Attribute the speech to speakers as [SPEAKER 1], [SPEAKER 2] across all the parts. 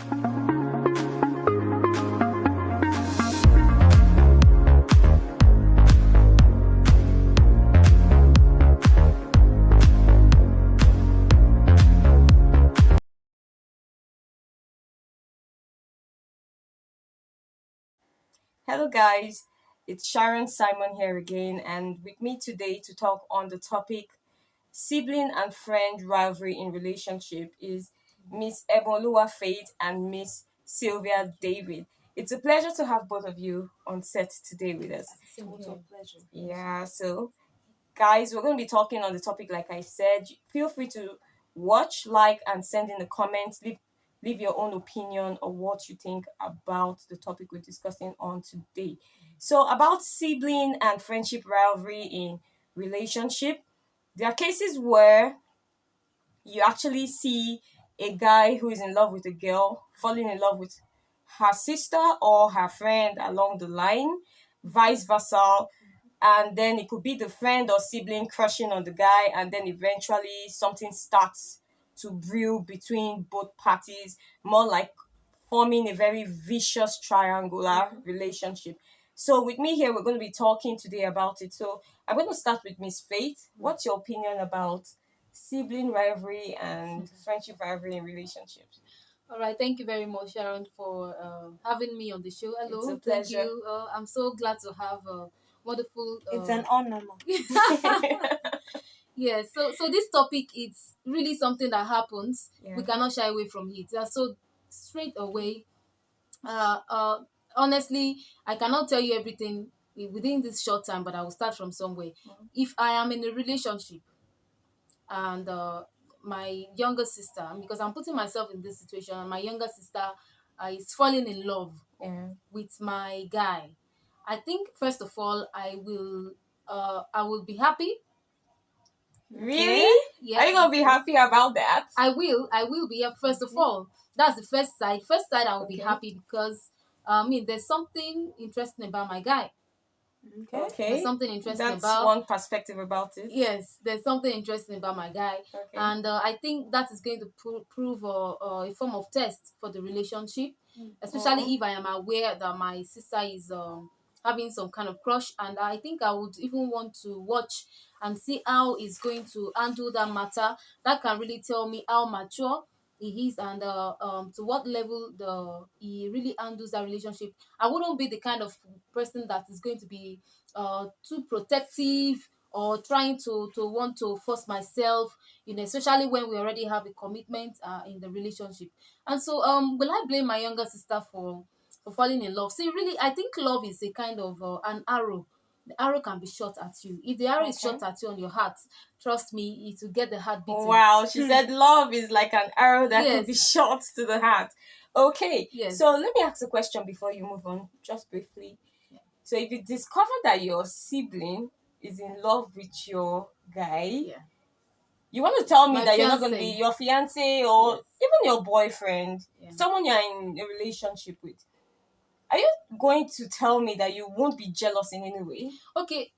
[SPEAKER 1] Hello, guys. It's Sharon Simon here again, and with me today to talk on the topic sibling and friend rivalry in relationship is Miss Eboluwa Faith and Miss Sylvia David. It's a pleasure to have both of you on set today with us.
[SPEAKER 2] Total pleasure.
[SPEAKER 1] Yeah, so guys, we're going to be talking on the topic like I said. Feel free to watch, like, and send in the comments. Leave your own opinion or what you think about the topic we're discussing on today. So, about sibling and friendship rivalry in relationship, there are cases where you actually see a guy who is in love with a girl falling in love with her sister or her friend along the line, vice versa. And then it could be the friend or sibling crushing on the guy, and then eventually something starts to brew between both parties, more like forming a very vicious triangular relationship. So with me here, we're going to be talking today about it. So I'm going to start with Miss Faith. What's your opinion about sibling rivalry and friendship rivalry in relationships?
[SPEAKER 2] All right, thank you very much, Sharon, for having me on the show.
[SPEAKER 1] It's a
[SPEAKER 2] Hello, thank
[SPEAKER 1] pleasure.
[SPEAKER 2] you. I'm so glad to have a wonderful.
[SPEAKER 3] It's an honor, ma.
[SPEAKER 2] Yes, so this topic it's really something that happens.
[SPEAKER 1] Yeah.
[SPEAKER 2] We cannot shy away from it. So straight away, uh, uh, honestly, I cannot tell you everything within this short time, but I will start from somewhere. If I am in a relationship and my younger sister, because I'm putting myself in this situation, and my younger sister is falling in love
[SPEAKER 1] Yeah.
[SPEAKER 2] with my guy. I think first of all, I will be happy.
[SPEAKER 1] Really?
[SPEAKER 2] Yes.
[SPEAKER 1] Are you gonna be happy about that?
[SPEAKER 2] I will be first of all. That's the first side. First side, I will be
[SPEAKER 1] Okay.
[SPEAKER 2] happy because there's something interesting about my guy.
[SPEAKER 1] Okay.
[SPEAKER 2] There's something interesting
[SPEAKER 1] That's
[SPEAKER 2] about
[SPEAKER 1] one perspective about it.
[SPEAKER 2] Yes, there's something interesting about my guy,
[SPEAKER 1] Okay.
[SPEAKER 2] and I think that is going to prove a form of test for the relationship, especially if I am aware that my sister is having some kind of crush, and I think I would even want to watch and see how he's going to handle that matter. That can really tell me how mature he is and to what level he really handles that relationship. I wouldn't be the kind of person that is going to be too protective or trying to want to force myself, especially when we already have a commitment in the relationship. And so will I blame my younger sister for falling in love? See, really, I think love is a kind of an arrow. The arrow can be shot at you. If the arrow is
[SPEAKER 1] Okay.
[SPEAKER 2] shot at you on your heart, trust me, it will get the heart beating.
[SPEAKER 1] Wow, she said love is like an arrow that could be
[SPEAKER 2] Yes.
[SPEAKER 1] shot to the heart. Okay.
[SPEAKER 2] Yes.
[SPEAKER 1] So let me ask a question before you move on, just briefly. So if you discover that your sibling is in love with your guy,
[SPEAKER 2] Yeah.
[SPEAKER 1] you want to tell me
[SPEAKER 2] My
[SPEAKER 1] that you're not going to
[SPEAKER 2] fiancé.
[SPEAKER 1] be your fiance or
[SPEAKER 2] Yes.
[SPEAKER 1] even your boyfriend,
[SPEAKER 2] Yeah.
[SPEAKER 1] someone you're in a relationship with. Are you going to tell me that you won't be jealous in any way?
[SPEAKER 2] Okay,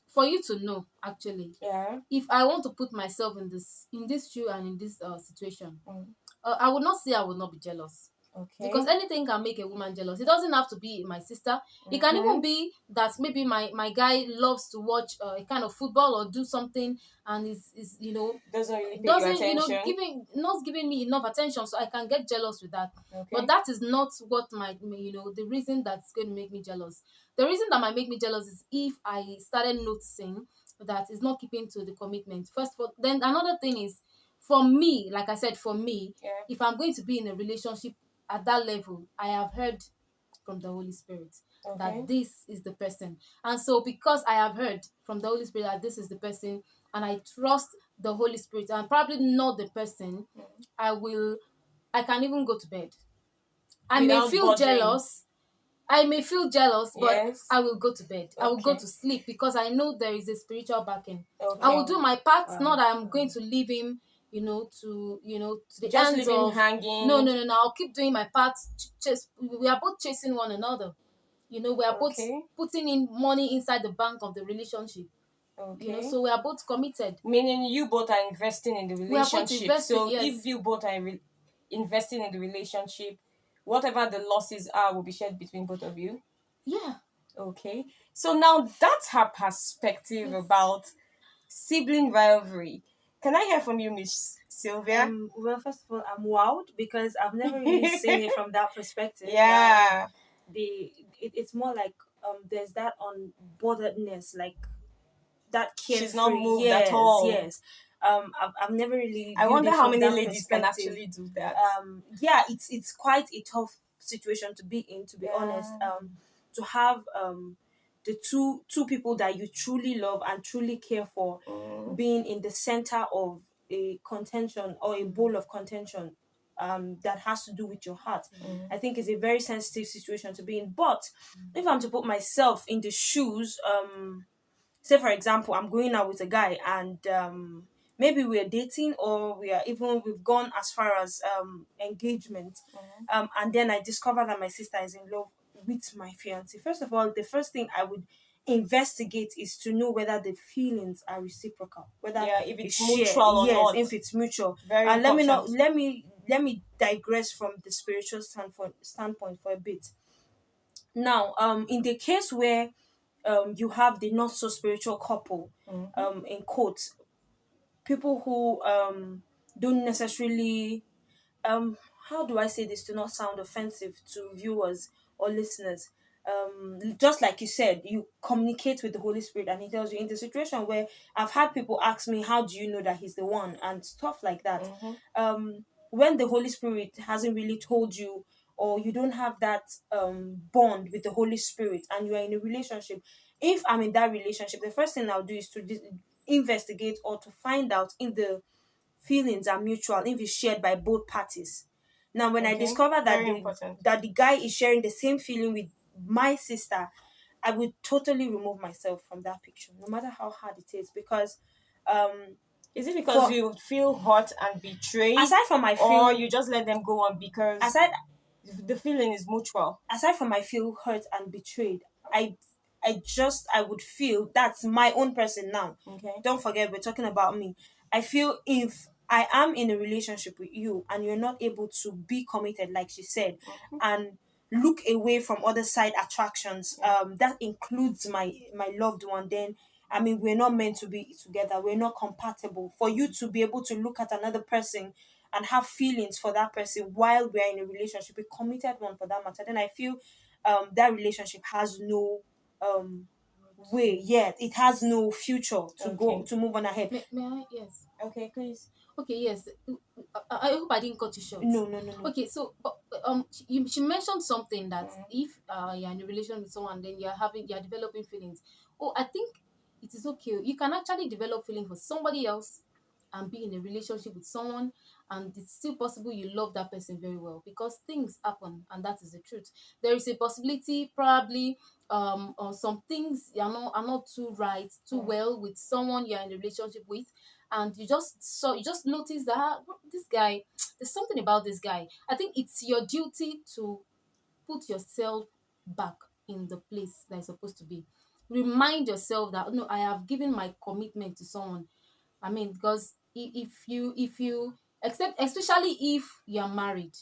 [SPEAKER 2] for you to know actually,
[SPEAKER 1] Yeah.
[SPEAKER 2] if I want to put myself in this shoe and in this situation,
[SPEAKER 1] Mm.
[SPEAKER 2] I would not say I would not be jealous.
[SPEAKER 1] Okay.
[SPEAKER 2] Because anything can make a woman jealous. It doesn't have to be my sister. It can even be that maybe my guy loves to watch a kind of football or do something and is
[SPEAKER 1] Doesn't really pay your
[SPEAKER 2] doesn't
[SPEAKER 1] attention.
[SPEAKER 2] not giving me enough attention, so I can get jealous with that.
[SPEAKER 1] Okay.
[SPEAKER 2] But that is not what the reason that's going to make me jealous. The reason that might make me jealous is if I started noticing that is not keeping to the commitment. First of all, then another thing is for me, like I said, for me,
[SPEAKER 1] Yeah.
[SPEAKER 2] if I'm going to be in a relationship at that level, I have heard from the Holy Spirit
[SPEAKER 1] Okay.
[SPEAKER 2] that this is the person. And so because I have heard from the Holy Spirit that this is the person and I trust the Holy Spirit and probably not the person, I can even go to bed. I may
[SPEAKER 1] Without
[SPEAKER 2] feel
[SPEAKER 1] bothering.
[SPEAKER 2] jealous. I may feel jealous, but
[SPEAKER 1] Yes.
[SPEAKER 2] I will go to bed. I will go
[SPEAKER 1] Okay.
[SPEAKER 2] to sleep because I know there is a spiritual backing.
[SPEAKER 1] Okay.
[SPEAKER 2] I will do my part,
[SPEAKER 1] Wow.
[SPEAKER 2] not that I'm going to leave him, to the
[SPEAKER 1] Just
[SPEAKER 2] ends
[SPEAKER 1] leave him
[SPEAKER 2] of
[SPEAKER 1] hanging.
[SPEAKER 2] no. I'll keep doing my part. We are both chasing one another. We are both
[SPEAKER 1] Okay.
[SPEAKER 2] putting in money inside the bank of the relationship.
[SPEAKER 1] Okay.
[SPEAKER 2] So we are both committed.
[SPEAKER 1] Meaning you both are investing in the
[SPEAKER 2] We are both
[SPEAKER 1] relationship.
[SPEAKER 2] investing,
[SPEAKER 1] So
[SPEAKER 2] yes.
[SPEAKER 1] if you both are investing in the relationship, whatever the losses are will be shared between both of you.
[SPEAKER 2] Yeah.
[SPEAKER 1] Okay. So now that's her perspective
[SPEAKER 2] Yes.
[SPEAKER 1] about sibling rivalry. Can I hear from you, Miss Sylvia?
[SPEAKER 3] Well, first of all, I'm wowed because I've never really seen it from that perspective.
[SPEAKER 1] Yeah.
[SPEAKER 3] It's more like there's that unbotheredness, like that
[SPEAKER 1] She's not
[SPEAKER 3] carefree.
[SPEAKER 1] moved at
[SPEAKER 3] Yes,
[SPEAKER 1] all.
[SPEAKER 3] yes. I've never really
[SPEAKER 1] I
[SPEAKER 3] viewed
[SPEAKER 1] wonder
[SPEAKER 3] it
[SPEAKER 1] how
[SPEAKER 3] from
[SPEAKER 1] many
[SPEAKER 3] that
[SPEAKER 1] ladies can
[SPEAKER 3] perspective.
[SPEAKER 1] actually do that.
[SPEAKER 3] Yeah, it's quite a tough situation to be in, to be honest. To have the two people that you truly love and truly care for being in the center of a contention or a bowl of contention that has to do with your heart. I think it's a very sensitive situation to be in. But if I'm to put myself in the shoes, say for example, I'm going out with a guy and maybe we're dating or we've gone as far as engagement, and then I discover that my sister is in love with my fiance. First of all, the first thing I would investigate is to know whether the feelings are reciprocal, whether
[SPEAKER 1] Yeah, if it's
[SPEAKER 3] shared.
[SPEAKER 1] mutual or
[SPEAKER 3] Yes,
[SPEAKER 1] not.
[SPEAKER 3] if it's mutual.
[SPEAKER 1] Very
[SPEAKER 3] And
[SPEAKER 1] important.
[SPEAKER 3] let me digress from the spiritual standpoint for a bit. Now, in the case where you have the not so spiritual couple, in quotes, people who don't necessarily how do I say this to not sound offensive to viewers or listeners? Just like you said, you communicate with the Holy Spirit, and He tells you in the situation where I've had people ask me, "How do you know that He's the one?" and stuff like that. When the Holy Spirit hasn't really told you, or you don't have that bond with the Holy Spirit, and you are in a relationship, if I'm in that relationship, the first thing I'll do is to investigate or to find out if the feelings are mutual, if it's shared by both parties. Now, when I
[SPEAKER 1] Okay,
[SPEAKER 3] discover
[SPEAKER 1] very important.
[SPEAKER 3] that the guy is sharing the same feeling with my sister, I would totally remove myself from that picture, no matter how hard it is, because
[SPEAKER 1] Is it because
[SPEAKER 3] for
[SPEAKER 1] you feel hurt and betrayed,
[SPEAKER 3] aside from my
[SPEAKER 1] or
[SPEAKER 3] feel
[SPEAKER 1] you just let them go on because
[SPEAKER 3] aside
[SPEAKER 1] the feeling is mutual?
[SPEAKER 3] aside from I feel hurt and betrayed, I would feel that's my own person now.
[SPEAKER 1] Okay.
[SPEAKER 3] Don't forget, we're talking about me. I feel if I am in a relationship with you and you're not able to be committed, like she said, and look away from other side attractions, that includes my loved one, then I mean we're not meant to be together. We're not compatible. For you to be able to look at another person and have feelings for that person while we're in a relationship, a committed one for that matter, then I feel that relationship has no way yet. It has no future to go
[SPEAKER 1] Okay.
[SPEAKER 3] to move on ahead.
[SPEAKER 2] May I? Yes.
[SPEAKER 1] Okay, please.
[SPEAKER 2] Okay, yes. I hope I didn't cut you short.
[SPEAKER 3] No.
[SPEAKER 2] Okay, so she mentioned something that if you're in a relation with someone, then you're developing feelings. Oh, I think it is okay. You can actually develop feeling for somebody else and be in a relationship with someone, and it's still possible you love that person very well, because things happen, and that is the truth. There is a possibility, probably, or some things are not too right, too well with someone you're in a relationship with, and you just notice that this guy, there's something about this guy. I think it's your duty to put yourself back in the place that is supposed to be. Remind yourself that, no, I have given my commitment to someone. I mean, because if you except, especially if you're married,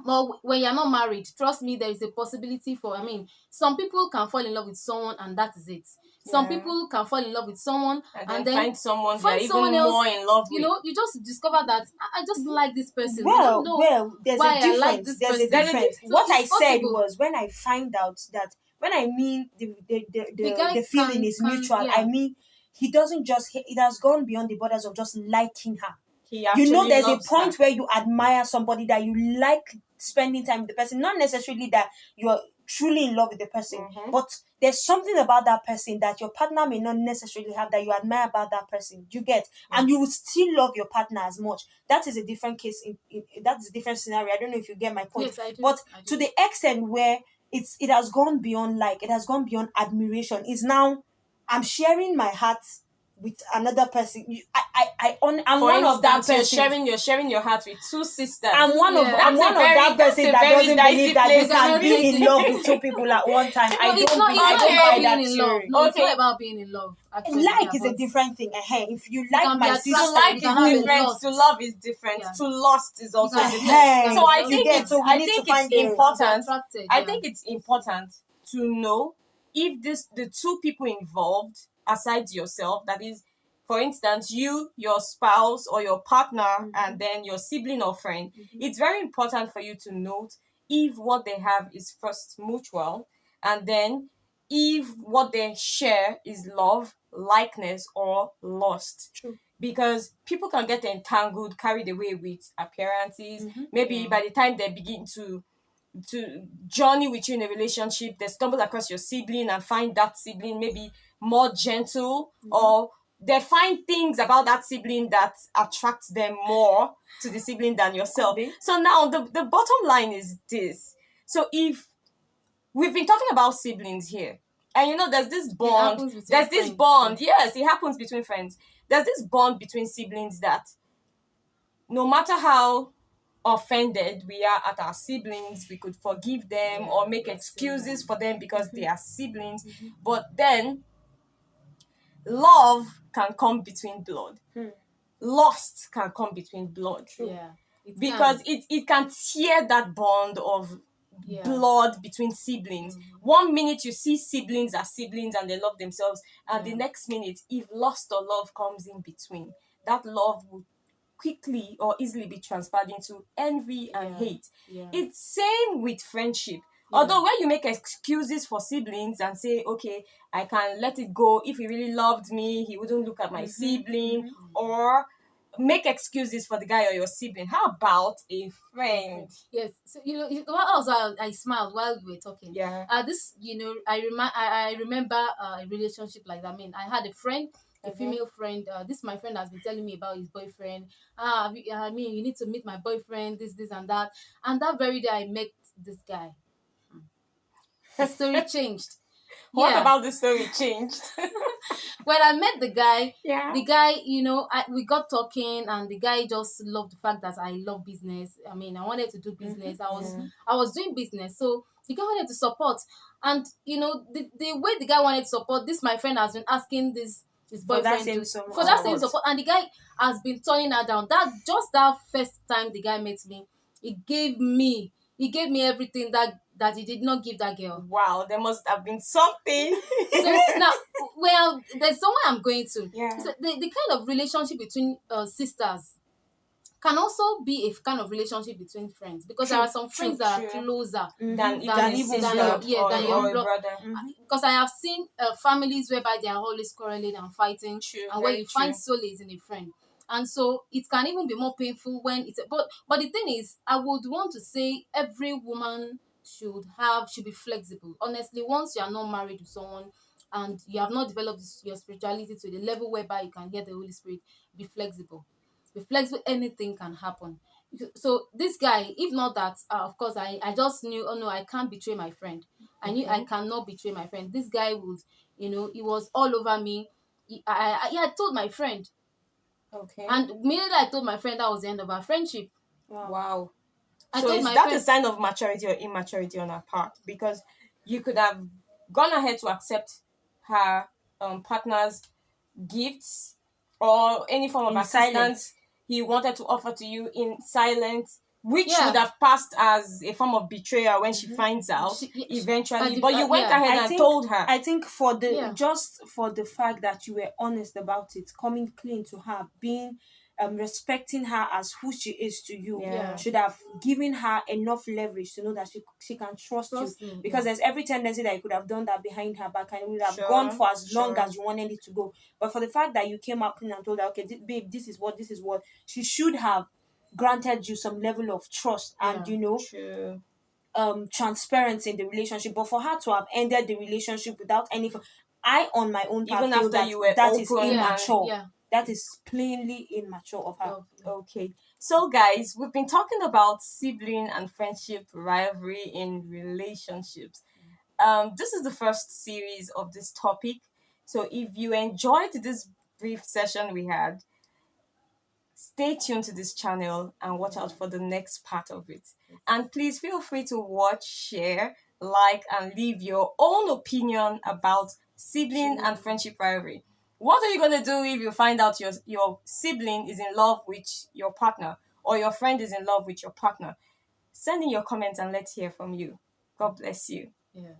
[SPEAKER 2] well, when you're not married, trust me, there is a possibility for, I mean, some people can fall in love with someone and that is it. Some
[SPEAKER 1] Yeah.
[SPEAKER 2] people can fall in love with someone
[SPEAKER 1] And then find someone you're
[SPEAKER 2] find someone
[SPEAKER 1] even
[SPEAKER 2] else.
[SPEAKER 1] more in love
[SPEAKER 2] You
[SPEAKER 1] with.
[SPEAKER 2] know, you just discover that I just like this person. They don't
[SPEAKER 3] Well,
[SPEAKER 2] know
[SPEAKER 3] well, there's
[SPEAKER 2] why
[SPEAKER 3] a
[SPEAKER 2] I like
[SPEAKER 3] difference.
[SPEAKER 2] this
[SPEAKER 3] There's
[SPEAKER 2] person.
[SPEAKER 3] a difference.
[SPEAKER 2] So
[SPEAKER 3] What I
[SPEAKER 2] it's
[SPEAKER 3] said
[SPEAKER 2] possible.
[SPEAKER 3] was when I find out that when I mean
[SPEAKER 2] The guy
[SPEAKER 3] the feeling is mutual,
[SPEAKER 2] yeah.
[SPEAKER 3] I mean he doesn't just it has gone beyond the borders of just liking her.
[SPEAKER 1] He
[SPEAKER 3] You know,
[SPEAKER 1] actually
[SPEAKER 3] there's a
[SPEAKER 1] loves
[SPEAKER 3] point
[SPEAKER 1] her.
[SPEAKER 3] where you admire somebody, that you like spending time with the person, not necessarily that you're truly in love with the person, but there's something about that person that your partner may not necessarily have that you admire about that person. You get, and you would still love your partner as much. That is a different case. That's a different scenario. I don't know if you get my point.
[SPEAKER 2] Yes, I do.
[SPEAKER 3] But
[SPEAKER 2] I do.
[SPEAKER 3] to the extent where it has gone beyond, like, it has gone beyond admiration. Is now I'm sharing my heart with another person. I'm
[SPEAKER 1] For
[SPEAKER 3] one of that
[SPEAKER 1] instance,
[SPEAKER 3] person.
[SPEAKER 1] you're sharing your heart with two sisters.
[SPEAKER 3] I'm one of
[SPEAKER 2] Yeah.
[SPEAKER 3] I'm one of that
[SPEAKER 1] that's
[SPEAKER 3] person
[SPEAKER 1] a
[SPEAKER 3] that
[SPEAKER 1] very
[SPEAKER 3] doesn't
[SPEAKER 1] dicey
[SPEAKER 3] believe that
[SPEAKER 1] place
[SPEAKER 3] you
[SPEAKER 1] to
[SPEAKER 3] can
[SPEAKER 2] be.
[SPEAKER 3] be in love with two people at one time.
[SPEAKER 2] No, it's not. It's not
[SPEAKER 1] Okay.
[SPEAKER 2] about
[SPEAKER 3] I buy
[SPEAKER 2] being
[SPEAKER 3] that
[SPEAKER 2] in love.
[SPEAKER 3] theory.
[SPEAKER 2] No, it's
[SPEAKER 1] Okay.
[SPEAKER 2] not about being in love. Actually,
[SPEAKER 3] Like
[SPEAKER 2] yeah,
[SPEAKER 3] is a
[SPEAKER 2] but
[SPEAKER 3] different thing. If you
[SPEAKER 2] you
[SPEAKER 3] like
[SPEAKER 2] can be
[SPEAKER 3] my
[SPEAKER 2] attracted.
[SPEAKER 1] To
[SPEAKER 3] sister,
[SPEAKER 1] like
[SPEAKER 2] You
[SPEAKER 1] is
[SPEAKER 2] can have a
[SPEAKER 1] different.
[SPEAKER 2] lust.
[SPEAKER 1] To love is different.
[SPEAKER 2] Yeah.
[SPEAKER 1] To lust is also
[SPEAKER 2] can,
[SPEAKER 1] different.
[SPEAKER 2] yes, you can
[SPEAKER 1] So
[SPEAKER 2] be
[SPEAKER 1] I
[SPEAKER 2] lust.
[SPEAKER 1] think
[SPEAKER 3] You get
[SPEAKER 1] it's
[SPEAKER 3] so we need to find the
[SPEAKER 1] important.
[SPEAKER 2] attracted.
[SPEAKER 1] I
[SPEAKER 2] Yeah.
[SPEAKER 1] think it's important to know if the two people involved, aside yourself, that is, for instance, you, your spouse, or your partner, and then your sibling or friend. It's very important for you to note if what they have is first mutual, and then if what they share is love, likeness, or lust.
[SPEAKER 3] True.
[SPEAKER 1] Because people can get entangled, carried away with appearances. Maybe by the time they begin to journey with you in a relationship, they stumble across your sibling and find that sibling maybe more gentle, or they find things about that sibling that attracts them more to the sibling than yourself.
[SPEAKER 3] Could be.
[SPEAKER 1] So now the bottom line is this. So if we've been talking about siblings here, and there's this bond,
[SPEAKER 2] happens between
[SPEAKER 1] there's this
[SPEAKER 2] friends,
[SPEAKER 1] bond, yes, it happens between friends. There's this bond between siblings that no matter how offended we are at our siblings, we could forgive them or make excuses for them because they are siblings. But then love can come between blood. Lust can come between blood.
[SPEAKER 2] Yeah.
[SPEAKER 1] Because it can tear that bond of
[SPEAKER 2] Yeah.
[SPEAKER 1] blood between siblings. One minute you see siblings as siblings and they love themselves, and the next minute, if lust or love comes in between, that love will quickly or easily be transferred into envy and hate.
[SPEAKER 2] Yeah.
[SPEAKER 1] It's same with friendship. Although when you make excuses for siblings and say, okay, I can let it go. If he really loved me, he wouldn't look at my sibling. Or make excuses for the guy or your sibling. How about a friend?
[SPEAKER 2] Yes. So what else I smiled while we were talking.
[SPEAKER 1] Yeah.
[SPEAKER 2] This I remember a relationship like that. I mean, I had a friend, a female friend. This my friend has been telling me about his boyfriend. I mean, you need to meet my boyfriend. This and that. And that very day I met this guy. The story changed.
[SPEAKER 1] What
[SPEAKER 2] Yeah.
[SPEAKER 1] about the story changed?
[SPEAKER 2] When I met the guy,
[SPEAKER 1] Yeah.
[SPEAKER 2] the guy, we got talking, and the guy just loved the fact that I love business. I mean, I wanted to do business. I was doing business, so the guy wanted to support, and the way the guy wanted to support, this my friend has been asking this his
[SPEAKER 3] For that
[SPEAKER 2] boyfriend
[SPEAKER 3] same
[SPEAKER 2] for that same
[SPEAKER 3] support.
[SPEAKER 2] support, and the guy has been turning her down. That first time the guy met me, he gave me everything that he did not give that girl.
[SPEAKER 1] Wow, there must have been something.
[SPEAKER 2] So now, well, there's somewhere I'm going to.
[SPEAKER 1] Yeah.
[SPEAKER 2] So the kind of relationship between sisters can also be a kind of relationship between friends, because there are some friends that are closer
[SPEAKER 1] Than
[SPEAKER 2] than
[SPEAKER 1] even
[SPEAKER 2] than
[SPEAKER 1] blood
[SPEAKER 2] your
[SPEAKER 1] or
[SPEAKER 2] blood.
[SPEAKER 1] brother.
[SPEAKER 2] Because I have seen families whereby they are always quarreling and fighting,
[SPEAKER 1] True,
[SPEAKER 2] and where
[SPEAKER 1] very
[SPEAKER 2] you find
[SPEAKER 1] true.
[SPEAKER 2] solace in a friend. And so it can even be more painful when it's but the thing is, I would want to say every woman should be flexible. Honestly, once you are not married to someone and you have not developed your spirituality to the level whereby you can hear the Holy Spirit, be flexible. Be flexible, anything can happen. So this guy, if not that, of course, I just knew, oh no, I can't betray my friend. I knew I cannot betray my friend. This guy would, he was all over me. I told my friend,
[SPEAKER 1] Okay.
[SPEAKER 2] and immediately I told my friend, that was the end of our friendship.
[SPEAKER 1] Wow.
[SPEAKER 2] I
[SPEAKER 1] So
[SPEAKER 2] told
[SPEAKER 1] is
[SPEAKER 2] my
[SPEAKER 1] that a
[SPEAKER 2] friend,
[SPEAKER 1] sign of maturity or immaturity on her part? Because you could have gone ahead to accept her partner's gifts or any form of
[SPEAKER 3] In
[SPEAKER 1] assistance
[SPEAKER 3] silence.
[SPEAKER 1] he wanted to offer to you in silence, which
[SPEAKER 2] Yeah.
[SPEAKER 1] would have passed as a form of betrayal when she finds out eventually. But you went ahead and told her.
[SPEAKER 3] I think for the
[SPEAKER 2] Yeah.
[SPEAKER 3] just for the fact that you were honest about it, coming clean to her, being respecting her as who she is to you,
[SPEAKER 1] Yeah.
[SPEAKER 3] should have given her enough leverage to know that she can trust you.
[SPEAKER 2] me,
[SPEAKER 3] Because there's every tendency that you could have done that behind her back, and it would have
[SPEAKER 1] Sure,
[SPEAKER 3] gone for as long
[SPEAKER 1] sure.
[SPEAKER 3] as you wanted it to go. But for the fact that you came up clean and told her, okay, babe, this is what, she should have granted you some level of trust and
[SPEAKER 1] True.
[SPEAKER 3] transparency in the relationship. But for her to have ended the relationship without any, I on my own part
[SPEAKER 1] Even
[SPEAKER 3] feel
[SPEAKER 1] after
[SPEAKER 3] that
[SPEAKER 1] you were
[SPEAKER 3] that is
[SPEAKER 1] open and-
[SPEAKER 3] immature.
[SPEAKER 2] Yeah.
[SPEAKER 3] That is plainly immature of her.
[SPEAKER 1] Okay. So guys, we've been talking about sibling and friendship rivalry in relationships. This is the first series of this topic. So if you enjoyed this brief session we had. Stay tuned to this channel and watch out for the next part of it. And please feel free to watch, share, like, and leave your own opinion about sibling and friendship rivalry. What are you going to do if you find out your sibling is in love with your partner or your friend is in love with your partner? Send in your comments and let's hear from you. God bless you.
[SPEAKER 2] Yeah.